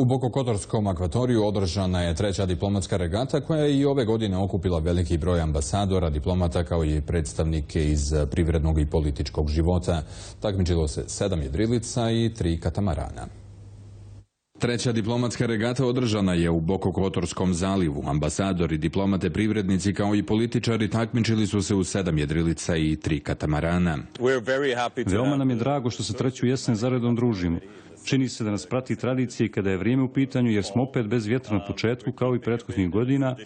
U Bokokotorskom akvatoriju održana je treća diplomatska regata koja je i ove godine okupila veliki broj ambasadora, diplomata kao i predstavnike iz privrednog i političkog života. Takmičilo se 7 jedrilica i 3 katamarana. Treća diplomatska regata održana je u Bokokotorskom zalivu. Ambasadori, diplomate, privrednici kao i političari takmičili su se u 7 jedrilica i 3 katamarana. Veoma nam je drago što se treću jesen zaredom družimo. Čini se da nas prati tradicija i kada je vrijeme u pitanju, jer smo opet bez vjetra na početku kao i prethodnih godina,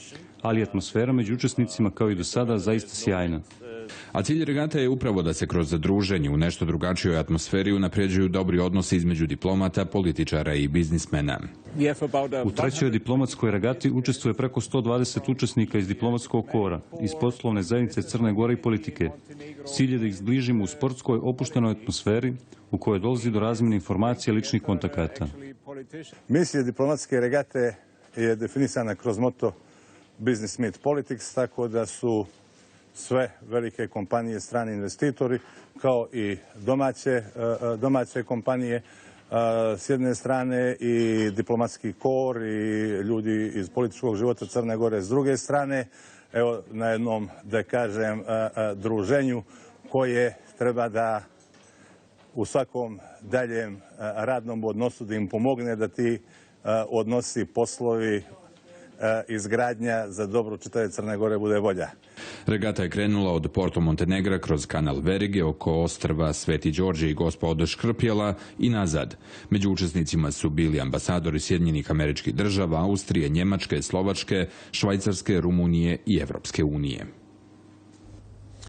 ali atmosfera među učesnicima kao i do sada zaista sjajna. A cilj regate je upravo da se kroz druženje u nešto drugačijoj atmosferi unapređuju dobri odnosi između diplomata, političara i biznismena. U trećoj diplomatskoj regati učestvuje preko 120 učesnika iz diplomatskog kora, iz poslovne zajednice Crne Gore i politike. Cilj je da ih zbližimo u sportskoj opuštenoj atmosferi u kojoj dolazi do razmjene informacija i ličnih kontakata. Misija diplomatske regate je definisana kroz moto Business Meet Politics, tako da su sve velike kompanije, strani investitori, kao i domaće kompanije s jedne strane i diplomatski kor i ljudi iz političkog života Crne Gore s druge strane. Evo na jednom, da kažem, druženju koje treba da u svakom daljem radnom odnosu da im pomogne da ti odnosi, poslovi, izgradnja za dobro čitave Crne Gore bude bolja. Regata je krenula od Porto Montenegra kroz kanal Verige oko ostrva Sveti Đorđe i Gospa od Škrpjela i nazad. Među učesnicima su bili ambasadori Sjedinjenih Američkih Država, Austrije, Njemačke, Slovačke, Švajcarske, Rumunije i Evropske unije.